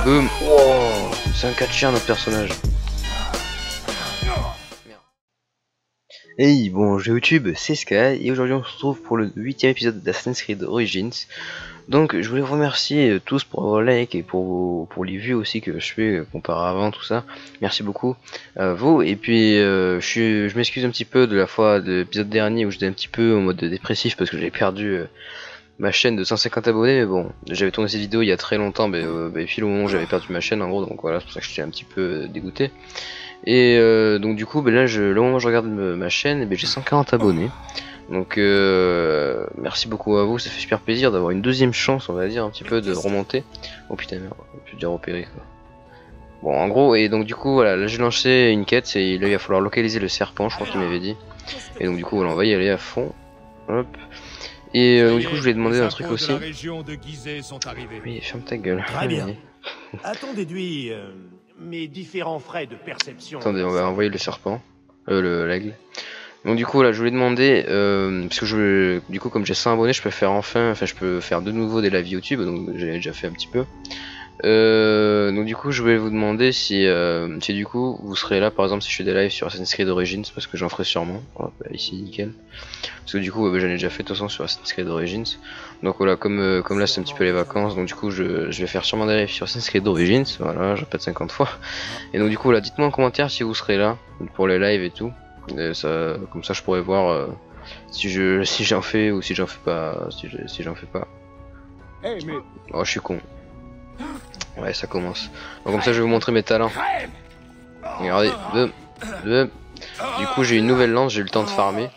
Boum. Wow, c'est un catcheur notre personnage. Hey, bonjour YouTube, c'est Sky et aujourd'hui on se retrouve pour le 8ème épisode d'Assassin's Creed Origins. Donc je voulais vous remercier tous pour vos likes et pour les vues aussi que je fais comparé à avant, tout ça. Merci beaucoup à vous. Et puis je m'excuse un petit peu de la fois de l'épisode dernier où j'étais un petit peu en mode dépressif parce que j'avais perdu ma chaîne de 150 abonnés. Mais bon, j'avais tourné cette vidéo il y a très longtemps, mais puis le moment où j'avais perdu ma chaîne en gros, donc voilà, c'est pour ça que j'étais un petit peu dégoûté. Et donc du coup là le moment où je regarde ma chaîne, j'ai 140 abonnés. Donc merci beaucoup à vous, ça fait super plaisir d'avoir une deuxième chance, on va dire, un petit peu de remonter. Oh putain merde, je vais dire repérer quoi. Bon en gros, et donc du coup voilà, là j'ai lancé une quête, et là il va falloir localiser le serpent, je crois qu'il m'avait dit. Et donc du coup voilà, on va y aller à fond. Hop. Et donc du coup je voulais demander un truc aussi. Oui, ferme ta gueule. Très bien. A-t-on déduit mes différents frais de perception? Attendez, on va envoyer le serpent, l'aigle. Donc du coup là je voulais demander, parce que du coup comme j'ai 100 abonnés je peux faire je peux faire de nouveau des lives YouTube, donc j'ai déjà fait un petit peu. Donc du coup je voulais vous demander si du coup vous serez là par exemple si je fais des lives sur Assassin's Creed Origins, parce que j'en ferai sûrement. Voilà, ici nickel. Parce que du coup j'en ai déjà fait de toute façon sur Assassin's Creed Origins. Donc voilà, comme là c'est un petit peu les vacances, donc du coup je vais faire sûrement des lives sur Assassin's Creed Origins, voilà, je répète 50 fois. Et donc du coup là dites-moi en commentaire si vous serez là pour les lives et tout. Et ça, comme ça je pourrais voir si j'en fais ou si j'en fais pas, si j'en fais pas. Hey, mais... Oh je suis con. Ouais ça commence. Donc comme ça je vais vous montrer mes talents. Regardez, du coup j'ai une nouvelle lance, j'ai eu le temps de farmer.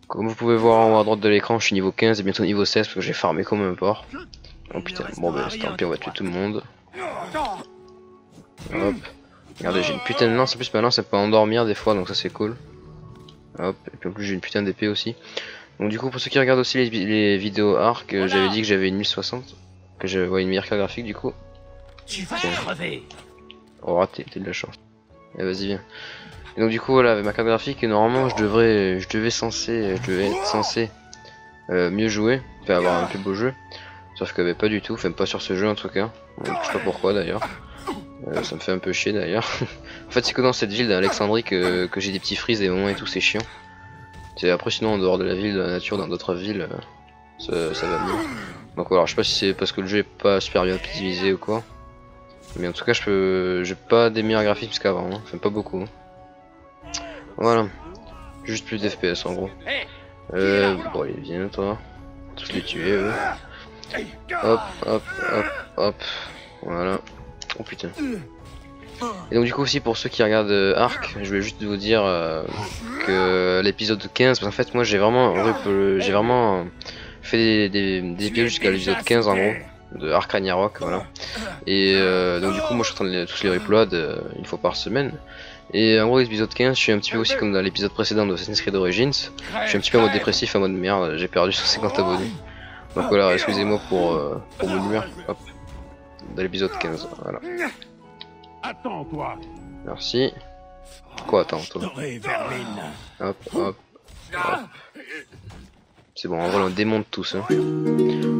Comme vous pouvez voir en haut à droite de l'écran, je suis niveau 15 et bientôt niveau 16 parce que j'ai farmé comme un porc. Oh putain, bon bah tant pis, on va tuer tout le monde. Hop. Regardez, j'ai une putain de lance, en plus ma lance elle peut endormir des fois, donc ça c'est cool. Hop, et puis en plus j'ai une putain d'épée aussi. Donc du coup pour ceux qui regardent aussi les vidéos Arc, j'avais dit que j'avais une 1060, que j'avais une meilleure carte graphique du coup. Tu vas crever. Oh raté, t'as de la chance. Et vas-y viens. Et donc du coup voilà, avec ma carte graphique, normalement je devais être censé mieux jouer, enfin avoir un plus beau jeu. Sauf que pas du tout, enfin pas sur ce jeu en tout cas. Donc, je sais pas pourquoi d'ailleurs. Ça me fait un peu chier d'ailleurs. En fait c'est que dans cette ville d'Alexandrie que j'ai des petits freezes des moments et tout, c'est chiant. Après sinon en dehors de la ville, de la nature, dans d'autres villes, ça va mieux. Donc voilà, je sais pas si c'est parce que le jeu est pas super bien optimisé ou quoi. Mais en tout cas j'ai pas des meilleurs graphismes qu'avant, hein. Enfin pas beaucoup. Voilà. Juste plus d'FPS en gros. Bon allez viens toi. Tous les tuer eux. Hop hop hop hop. Voilà. Oh putain. Et donc du coup aussi pour ceux qui regardent Arc, je voulais juste vous dire que l'épisode 15, parce qu'en fait moi j'ai vraiment fait des épisodes jusqu'à l'épisode 15 en gros, de Arc Ragnarok, voilà. Et donc du coup moi je suis en train de tous les uploads une fois par semaine. Et en gros l'épisode 15 je suis un petit peu aussi comme dans l'épisode précédent de Assassin's Creed Origins. Je suis un petit peu en mode dépressif, en mode merde, j'ai perdu 150 abonnés. Donc voilà, excusez-moi pour mon humeur. Hop. Dans l'épisode 15, voilà. Attends-toi. Merci. Quoi, attends, toi? Hop, hop, hop. C'est bon, en vrai on démonte tous. Hein.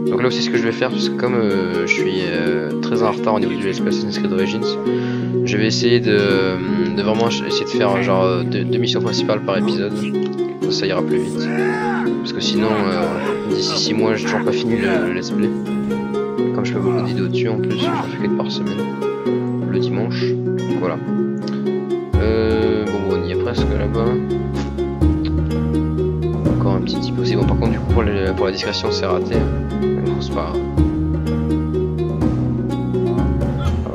Donc là aussi ce que je vais faire, parce que comme je suis très en retard au niveau du Assassin's Creed Origins, je vais essayer de vraiment essayer de faire genre deux missions principales par épisode. Ça ira plus vite. Parce que sinon, d'ici 6 mois, j'ai toujours pas fini le let's play. Comme je fais beaucoup de vidéos dessus en plus, j'en fais 4 par semaine. Le dimanche. Donc voilà. Bon, on y est presque là-bas. Encore un petit type aussi. Bon, par contre, du coup, pour la discrétion, c'est raté. Bon, c'est pas grave.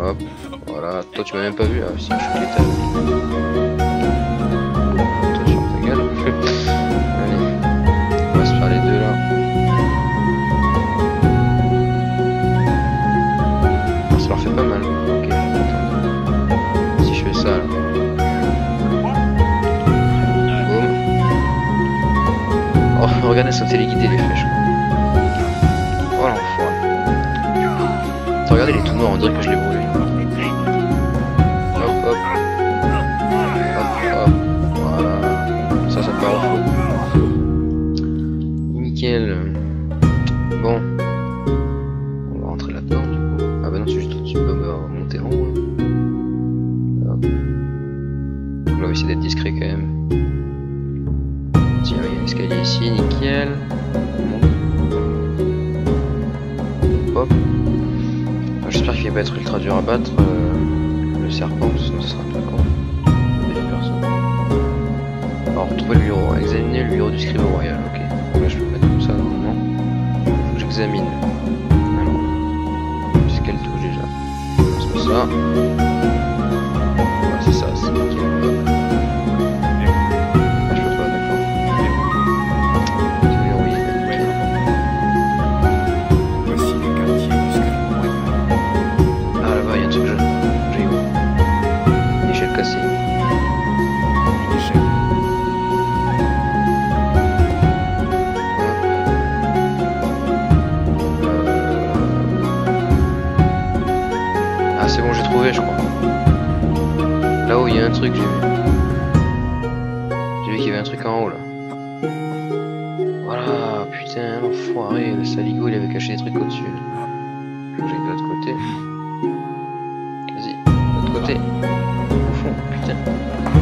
Hop, voilà. Toi, tu m'as même pas vu. Ah, si, je suis l'état. Toi, tu fermes ta gueule. Allez. On va se faire les deux là. Ça leur fait pas mal. Ok, attends. Si je fais ça là. Boum. Oh, regardez ça téléguidé les flèches. Oh l'enfoiré. Regardez les tout noirs, on dirait que je l'ai brûlé. Hop hop. Hop hop. Voilà. Ça part au feu. Nickel. Bon. On va rentrer là-dedans du coup. Ah bah non, c'est juste au-dessus. Bah, on va monter en haut. Hein. Hop. Donc là, on va essayer d'être discret quand même. Tiens, il y a un escalier ici, nickel. Hop. J'espère qu'il va pas être ultra dur à battre le serpent, sinon ce sera un peu con. Alors, retrouver le bureau, examiner le bureau du scribe royal, ok. Là, je peux le mettre comme ça normalement. Faut que j'examine. Alors, puisqu'elle touche déjà. C'est ça. Ouais, c'est ça, c'est nickel. Ah, je peux pas, d'accord. C'est verrouillé. Voici le quartier du scribe royal. Ah, là-bas, il y a un truc jaune. J'ai vu. Une échelle cassée. Une échelle. Ah, c'est bon, j'ai trouvé, je crois. Là-haut, il y a un truc, j'ai vu. J'ai vu qu'il y avait un truc en haut, là. Voilà, putain, l'enfoiré. Le saligo, il avait caché des trucs au-dessus. Faut que j'aille de l'autre côté. Vas-y, de l'autre côté. Au fond, putain.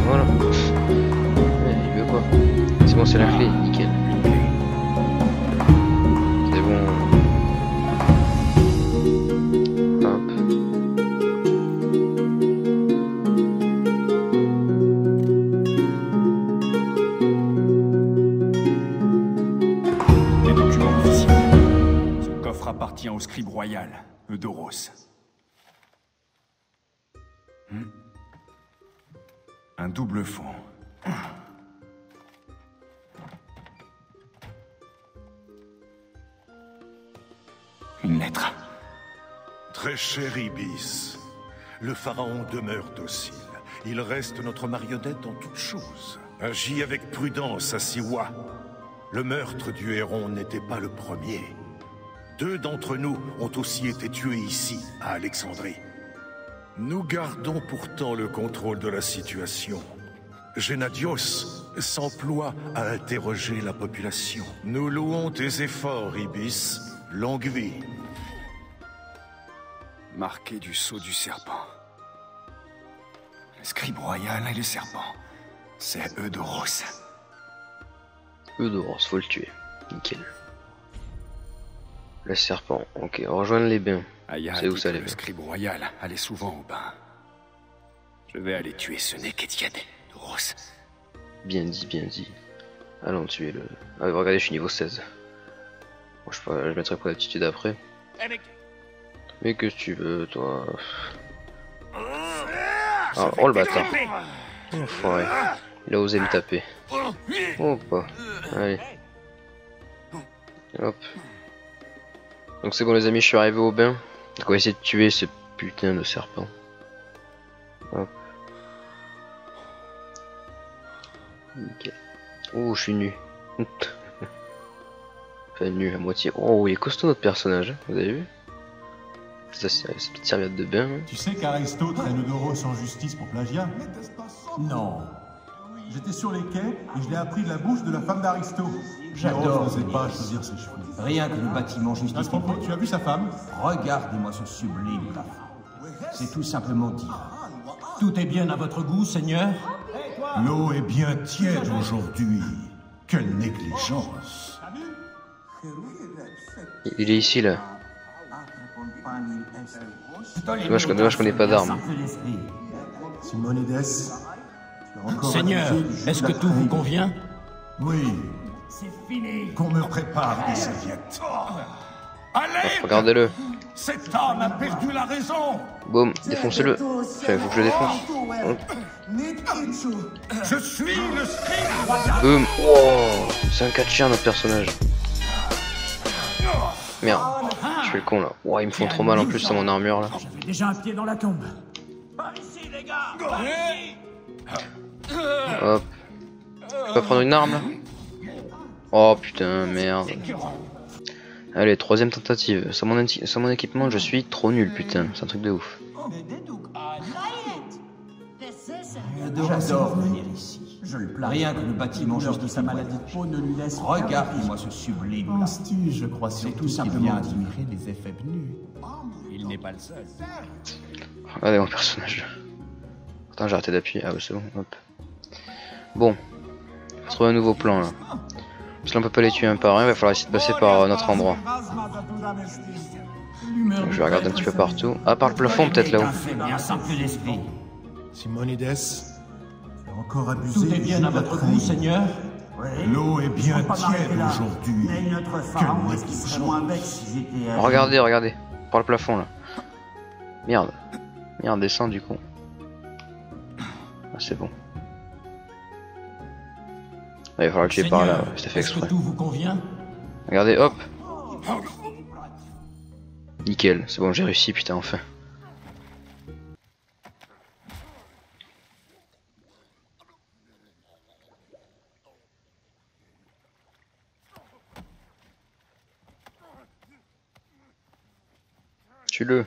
Voilà. Ouais, il veut pas. C'est bon, c'est la clé, nickel. C'est bon. Hop. Les documents officiels. Ce coffre appartient au scribe royal, Eudoros. Un double fond. Une lettre. Très cher Ibis, le pharaon demeure docile. Il reste notre marionnette en toutes choses. Agis avec prudence à Siwa. Le meurtre du héron n'était pas le premier. 2 d'entre nous ont aussi été tués ici, à Alexandrie. Nous gardons pourtant le contrôle de la situation. Gennadios s'emploie à interroger la population. Nous louons tes efforts, Ibis. Longue vie. Marqué du sceau du serpent. Le scribe royal et le serpent. C'est Eudoros. Eudoros, faut le tuer. Nickel. Le serpent, ok. Rejoindre les bains. Aya C'est où dit ça, que les le bains? scribe royal allait souvent au bain. Je vais aller tuer ce Nékétienne, Eudoros. Bien dit, bien dit. Allons tuer le... Ah, regardez, je suis niveau 16. Bon, je mettrai pour l'aptitude après. Mais que tu veux, toi? Ah, oh le bâtard. Enfoiré. Il a osé me taper. Oh pas. Allez. Hop. Donc c'est bon les amis, je suis arrivé au bain. Donc on va essayer de tuer ce putain de serpent. Hop. Nickel. Oh, je suis nu. Enfin nu à moitié. Oh, il est costaud notre personnage, hein. Vous avez vu? Ça, c'est cette petite serviette de bain. Hein. Tu sais qu'Aristo traîne Eudoros en justice pour plagiat? Non. J'étais sur les quais et je l'ai appris de la bouche de la femme d'Aristo. J'adore n'osait Venise. pas choisir ses cheveux. Rien que le bâtiment À ce justifié. propos, tu as vu sa femme? Regardez-moi ce sublime plafond. C'est tout simplement divin. Tout est bien à votre goût, Seigneur? L'eau est bien tiède aujourd'hui. Quelle négligence. Il est ici là. Dommage je connais pas d'armes. Simonides, tu as encore Seigneur, abusé du jus est-ce de que la tout vous famille. convient? Oui. Qu'on me prépare des serviettes. Regardez-le. Cet homme a perdu la raison. Boum, défoncez-le. Enfin, faut que je le défonce. Hop. Je suis le scribe. Boum. Wow. C'est un catcheur notre personnage. Merde. Je fais le con là. Wow, ils me font trop mal en plus à mon armure là. Déjà un pied dans la tombe. Hop. Je peux prendre une arme là? Oh putain, merde. Allez, troisième tentative. Sans mon équipement, je suis trop nul, putain. C'est un truc de ouf. J'adore venir ici. Je le plains. Rien que le bâtiment de sa justifie. maladie de peau ne lui laisse Regardez-moi ce sublime plafond. Penses-tu, je crois C'est surtout tout qu'il simplement vient divin. admirer les effets venus. Il n'est pas le seul. Regardez mon personnage. Attends, j'ai arrêté d'appuyer. Ah bah c'est bon, hop. Bon. On va trouver un nouveau plan là. Parce que là on peut pas les tuer un par un, il va falloir essayer de passer par notre endroit. Donc, je vais regarder un petit peu partout. Ah, par le plafond peut-être là-haut. Simonides, tu as encore abusé Tout est bien à votre goût, Seigneur. L'eau est bien tiède aujourd'hui. Mais notre pharaon, est-ce qu'il serait moins bête si j'étais... Regardez, regardez. Par le plafond là. Merde. Merde, descend du coup. Ah, c'est bon. Ah, il va falloir le tuer par là, c'était fait Est-ce que exprès. tout vous convient? Regardez, hop. Nickel, c'est bon, j'ai réussi, putain, enfin. Tue-le.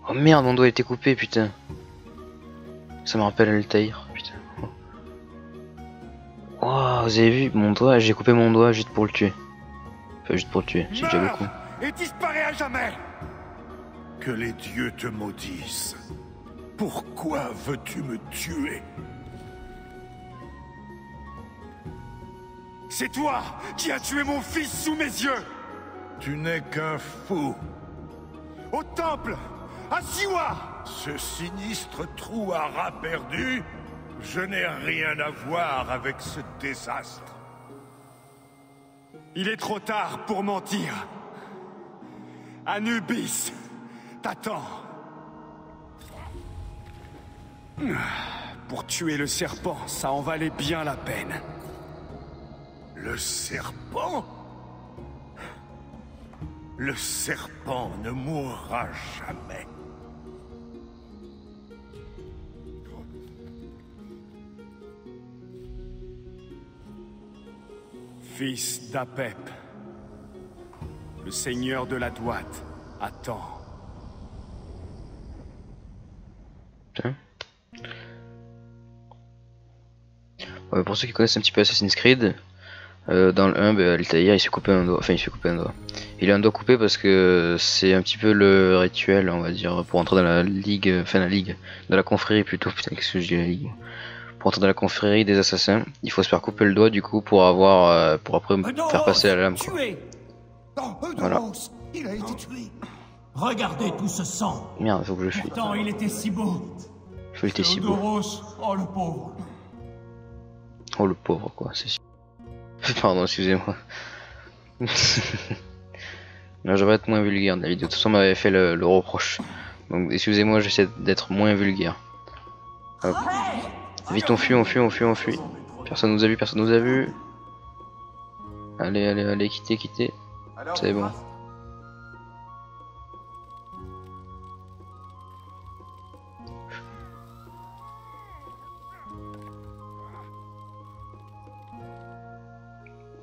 Oh merde, mon doigt a été coupé, putain. Ça me rappelle Altaïr, putain. Oh, vous avez vu mon doigt, j'ai coupé mon doigt juste pour le tuer. Enfin, juste pour le tuer, c'est déjà beaucoup. Et disparaît à jamais. Que les dieux te maudissent. Pourquoi veux-tu me tuer? C'est toi qui as tué mon fils sous mes yeux. Tu n'es qu'un fou. Au temple, à Siwa. Ce sinistre trou à rat perdu, je n'ai rien à voir avec ce désastre. Il est trop tard pour mentir. Anubis t'attend. Pour tuer le serpent, ça en valait bien la peine. Le serpent? Le serpent ne mourra jamais. Fils d'Apep, le seigneur de la droite attend. Putain. Ouais, pour ceux qui connaissent un petit peu Assassin's Creed, dans le 1, Altaïr il s'est coupé un doigt. Enfin, il s'est coupé un doigt. Il a un doigt coupé parce que c'est un petit peu le rituel, on va dire, pour entrer dans la ligue, enfin la ligue, dans la confrérie plutôt. Putain, qu'est-ce que je dis, la ligue? Pour entrer dans la confrérie des assassins, il faut se faire couper le doigt du coup pour avoir, pour après faire passer la lame. Quoi. Voilà. Il a été tué. Regardez tout ce sang. Merde, faut que je fuis. Pourtant, il était si beau. Il était si beau. Oh le pauvre. Oh le pauvre quoi, c'est sûr. Pardon, excusez-moi. Là, je vais être moins vulgaire dans la vidéo. De toute façon, on m'avait fait le reproche. Donc, excusez-moi, j'essaie d'être moins vulgaire. Hop. Vite, on fuit, on fuit, on fuit, on fuit. Personne nous a vu, personne nous a vu. Allez, allez, allez, quittez, quittez. C'est bon.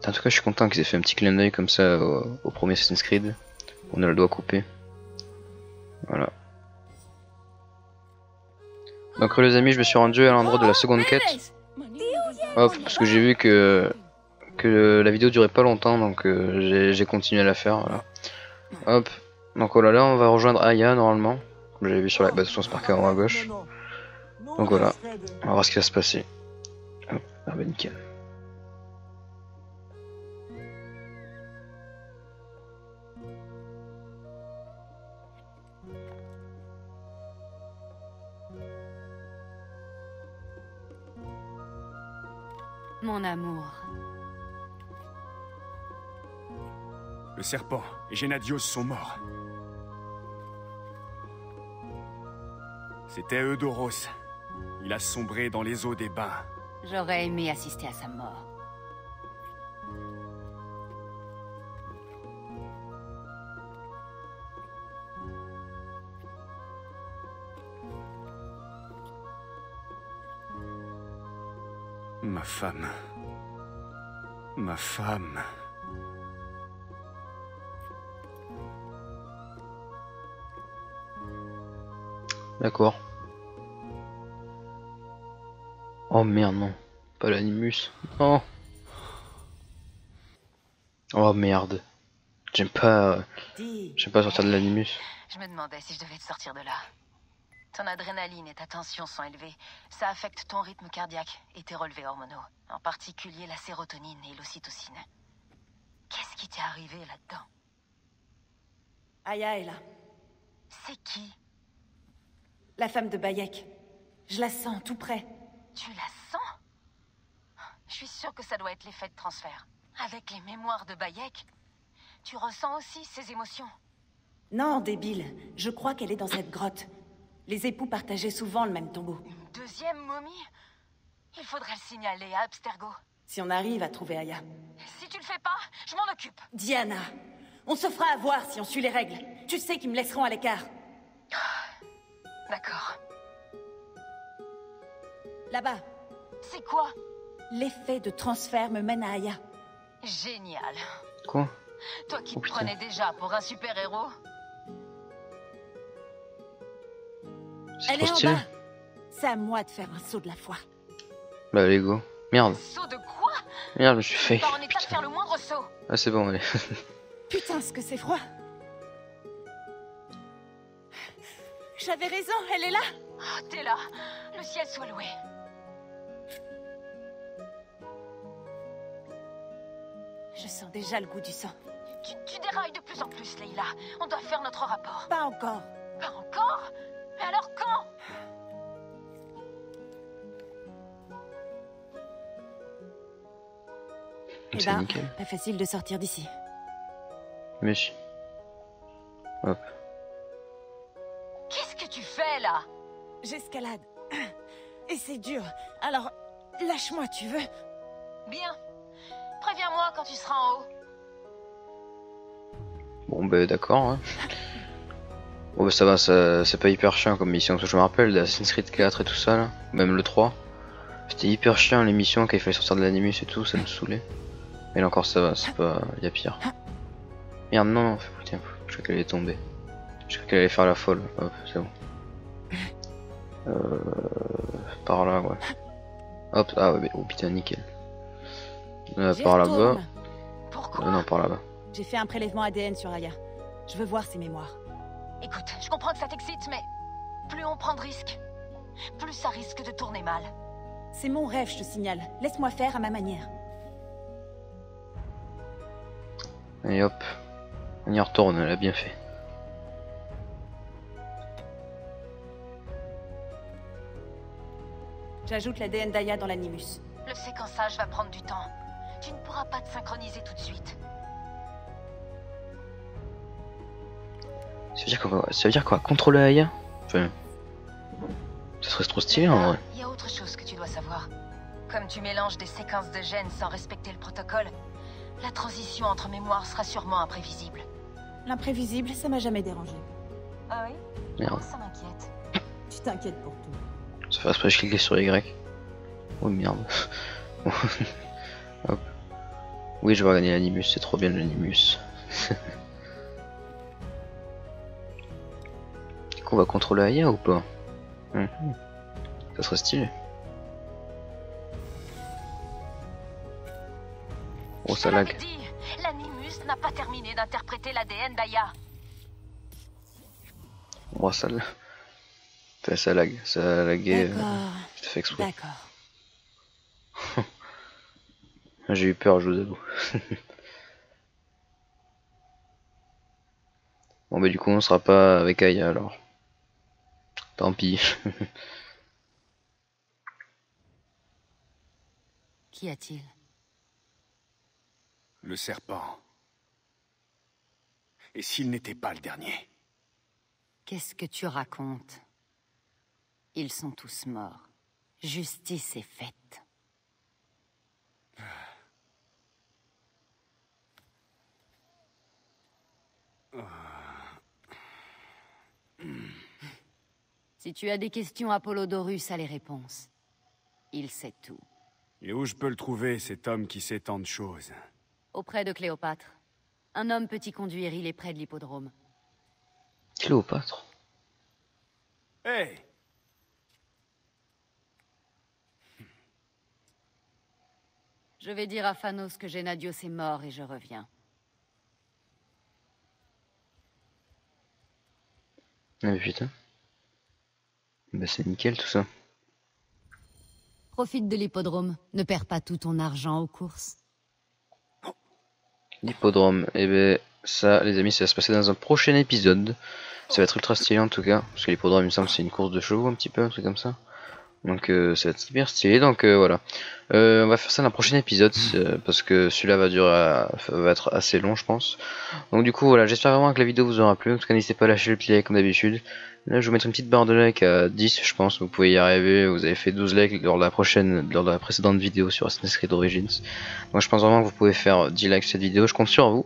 En tout cas, je suis content qu'ils aient fait un petit clin d'œil comme ça au premier Assassin's Creed. On a le doigt coupé. Voilà. Donc les amis, je me suis rendu à l'endroit de la seconde quête. Hop, parce que j'ai vu que la vidéo durait pas longtemps, donc j'ai continué à la faire. Voilà. Hop. Donc oh là là, on va rejoindre Aya normalement. Comme j'avais vu sur la... Bah de toute façon c'est marqué en haut à gauche. Donc voilà. On va voir ce qui va se passer. Hop, ah bah nickel. Mon amour. Le serpent et Gennadios sont morts. C'était Eudoros. Il a sombré dans les eaux des bains. J'aurais aimé assister à sa mort. Ma femme. Ma femme. D'accord. Oh merde, non. Pas l'animus. Non. Oh merde. J'aime pas... J'aime pas sortir de l'animus. Je me demandais si je devais te sortir de là. Ton adrénaline et ta tension sont élevées. Ça affecte ton rythme cardiaque et tes relevés hormonaux. En particulier la sérotonine et l'ocytocine. Qu'est-ce qui t'est arrivé là-dedans? Aya est là. C'est qui? La femme de Bayek. Je la sens tout près. Tu la sens? Je suis sûre que ça doit être l'effet de transfert. Avec les mémoires de Bayek, tu ressens aussi ces émotions? Non, débile. Je crois qu'elle est dans cette grotte. Les époux partageaient souvent le même tombeau. Une deuxième momie? Il faudrait le signaler à Abstergo. Si on arrive à trouver Aya. Si tu le fais pas, je m'en occupe. Diana, on se fera avoir si on suit les règles. Tu sais qu'ils me laisseront à l'écart. D'accord. Là-bas. C'est quoi? L'effet de transfert me mène à Aya. Génial. Quoi? Toi qui Oh, te putain. prenais déjà pour un super-héros. C'est Elle trop est en stylé. bas. C'est à moi de faire un saut de la foi. Bah allez go. Merde. Saut de quoi? Merde, je me suis fait. Pas en état de faire le moindre saut. Ah c'est bon, allez. Putain, ce que c'est froid. J'avais raison, elle est là. Oh, t'es là. Le ciel soit loué. Je sens déjà le goût du sang. Tu dérailles de plus en plus, Leila. On doit faire notre rapport. Pas encore. Pas encore? Mais alors quand? Eh C'est ben, nickel. pas facile de sortir d'ici. Mais si. Hop. Qu'est-ce que tu fais là? J'escalade. Et c'est dur. Alors, lâche-moi, tu veux? Bien. Préviens-moi quand tu seras en haut. Bon bah d'accord. Hein. Bon bah ça va, c'est pas hyper chiant comme mission. Parce que je me rappelle d'Assassin's Creed 4 et tout ça là. Même le 3. C'était hyper chiant les missions quand il fallait sortir de l'animus et tout, ça me saoulait. Mais là encore ça va, c'est pas... Y'a pire. Merde non, non, putain, je crois qu'elle allait tomber. Je crois qu'elle allait faire la folle. Hop, c'est bon. Par là, ouais. Hop, ah ouais, mais oh putain, nickel. J'y Par là-bas. retourne. Pourquoi? Non, par là-bas. J'ai fait un prélèvement ADN sur Aya. Je veux voir ses mémoires. Écoute, je comprends que ça t'excite, mais plus on prend de risques, plus ça risque de tourner mal. C'est mon rêve, je te signale. Laisse-moi faire à ma manière. Et hop. On y retourne, elle a bien fait. J'ajoute l'ADN d'Aya dans l'animus. Le séquençage va prendre du temps. Tu ne pourras pas te synchroniser tout de suite. Ça veut dire qu'on va contrôler Aya. Enfin, ça serait trop stylé en vrai. Il y a autre chose que tu dois savoir. Comme tu mélanges des séquences de gènes sans respecter le protocole, la transition entre mémoires sera sûrement imprévisible. L'imprévisible, ça m'a jamais dérangé. Ah oui? Merde. Ça m'inquiète. Tu t'inquiètes pour tout. Ça fait après je cliquer sur Y. Oh merde. Hop. Oui, je vais gagner l'animus, c'est trop bien l'animus. Du coup, on va contrôler Aya ou pas? Ça serait stylé. Oh, ça Je te l'avais lag. dit, l'animus n'a pas terminé d'interpréter l'ADN d'Aya. Oh, ça lag. Enfin, ça lag. Ça a lagué. D'accord. Je te fais exprès. D'accord. J'ai eu peur, je vous avoue. Bon, bah, du coup, on sera pas avec Aya alors. Tant pis. Qu'y a-t-il? Le serpent. Et s'il n'était pas le dernier? Qu'est-ce que tu racontes? Ils sont tous morts. Justice est faite. Si tu as des questions, Apollodorus a les réponses. Il sait tout. Et où je peux le trouver, cet homme qui sait tant de choses? Auprès de Cléopâtre. Un homme peut y conduire, il est près de l'hippodrome. Cléopâtre. Hé, fait. Je vais dire à Phanos que Gennadios est mort et je reviens. Ah putain. Bah c'est nickel tout ça. Profite de l'hippodrome. Ne perds pas tout ton argent aux courses. L'hippodrome. Et ben ça les amis ça va se passer dans un prochain épisode. Ça va être ultra stylé en tout cas. Parce que l'hippodrome il me semble c'est une course de chevaux un petit peu, un truc comme ça. Donc ça va être super stylé, donc voilà. On va faire ça dans le prochain épisode, parce que celui-là va être assez long je pense. Donc du coup voilà, j'espère vraiment que la vidéo vous aura plu. En tout cas n'hésitez pas à lâcher le petit like comme d'habitude. Là je vais vous mettre une petite barre de like à 10 je pense, vous pouvez y arriver. Vous avez fait 12 likes lors de la précédente vidéo sur Assassin's Creed Origins. Donc je pense vraiment que vous pouvez faire 10 likes sur cette vidéo, je compte sur vous.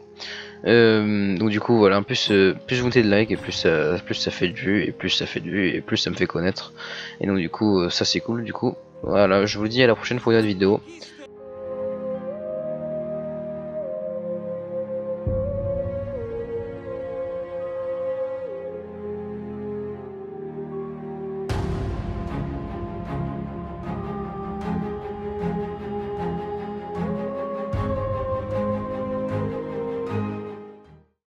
Donc du coup voilà, plus vous mettez de likes et plus ça fait de vues, et plus ça fait de vues, et plus ça me fait connaître. Et donc du coup ça c'est cool. Du coup voilà, je vous dis à la prochaine fois de vidéo.